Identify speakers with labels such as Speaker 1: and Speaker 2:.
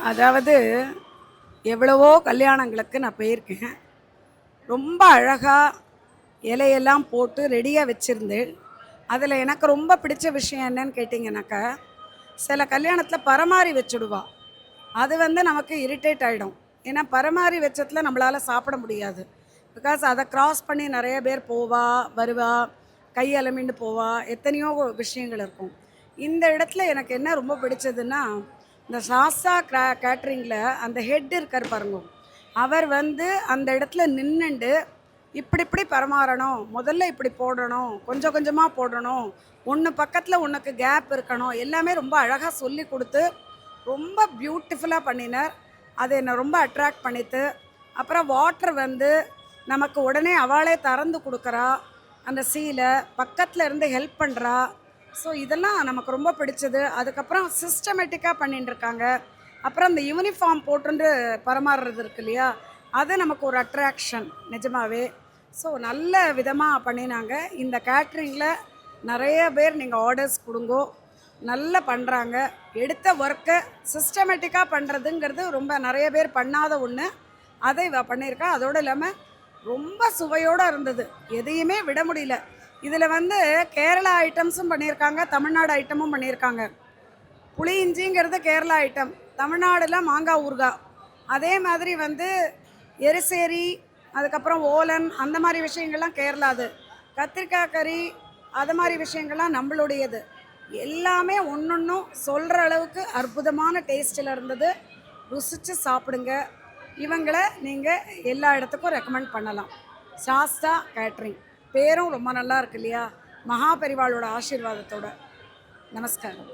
Speaker 1: அதாவது எவ்வளவோ கல்யாணங்களுக்கு நான் போயிருக்கேன். ரொம்ப அழகாக இலையெல்லாம் போட்டு ரெடியாக வச்சுருந்தேன். அதில் எனக்கு ரொம்ப பிடிச்ச விஷயம் என்னன்னு கேட்டிங்கனாக்கா, சில கல்யாணத்தில் பரமாறி வச்சுடுவா. அது நமக்கு இரிட்டேட் ஆகிடும். ஏன்னா பரமாறி வச்சத்தில் நம்மளால் சாப்பிட முடியாது. பிகாஸ் அதை க்ராஸ் பண்ணி நிறைய பேர் போவா வருவா, கை அலமிண்டு போவா, எத்தனையோ விஷயங்கள் இருக்கும். இந்த இடத்துல எனக்கு என்ன ரொம்ப பிடிச்சதுன்னா, இந்த சாஸ்தா கேட்ரிங்கில் அந்த ஹெட் இருக்கார் பாருங்க, அவர் அந்த இடத்துல நின்றுண்டு இப்படி இப்படி பரமாறணும், முதல்ல இப்படி போடணும், கொஞ்சம் கொஞ்சமாக போடணும், ஒன்று பக்கத்தில் ஒன்றுக்கு கேப் இருக்கணும், எல்லாமே ரொம்ப அழகாக சொல்லி கொடுத்து ரொம்ப பியூட்டிஃபுல்லாக பண்ணினார். அது என்னை ரொம்ப அட்ராக்ட் பண்ணிட்டு, அப்புறம் வாட்டர் நமக்கு உடனே அவளே திறந்து கொடுக்குறா, அந்த சீலை பக்கத்தில் இருந்து ஹெல்ப் பண்ணுறா. ஸோ இதெல்லாம் நமக்கு ரொம்ப பிடிச்சது. அதுக்கப்புறம் சிஸ்டமேட்டிக்காக பண்ணிட்டு இருக்காங்க. அப்புறம் அந்த யூனிஃபார்ம் போட்டுட்டு பரமாறுறது இருக்கு இல்லையா, அது நமக்கு ஒரு அட்ராக்ஷன் நிஜமாகவே. ஸோ நல்ல விதமாக பண்ணினாங்க. இந்த கேட்ரிங்கில் நிறைய பேர் நீங்கள் ஆர்டர்ஸ் கொடுங்கோ, நல்லா பண்ணுறாங்க. எடுத்த ஒர்க்கை சிஸ்டமேட்டிக்காக பண்ணுறதுங்கிறது ரொம்ப நிறைய பேர் பண்ணாத ஒன்று. அதை பண்ணியிருக்கா. அதோடு இல்லாமல் ரொம்ப சுவையோடு இருந்தது, எதையுமே விட முடியல. இதில் கேரளா ஐட்டம்ஸும் பண்ணியிருக்காங்க, தமிழ்நாடு ஐட்டமும் பண்ணியிருக்காங்க. புளி இஞ்சிங்கிறது கேரளா ஐட்டம், தமிழ்நாடுல மாங்காய் ஊறுகாய். அதே மாதிரி எரிசேரி, அதுக்கப்புறம் ஓலன், அந்த மாதிரி விஷயங்கள்லாம் கேரளாது. கத்திரிக்காய் கறி, அது மாதிரி விஷயங்கள்லாம் நம்மளுடையது. எல்லாமே ஒன்றொன்றும் சொல்கிற அளவுக்கு அற்புதமான டேஸ்ட்டில் இருந்தது. ருசித்து சாப்பிடுங்க. இவங்களை நீங்கள் எல்லா இடத்துக்கும் ரெக்கமெண்ட் பண்ணலாம். சாஸ்தா கேட்ரிங் பேரும் ரொம்ப நல்லா இருக்கு இல்லையா? மகாபெரிவாளோட ஆசீர்வாதத்தோட. நமஸ்காரம்.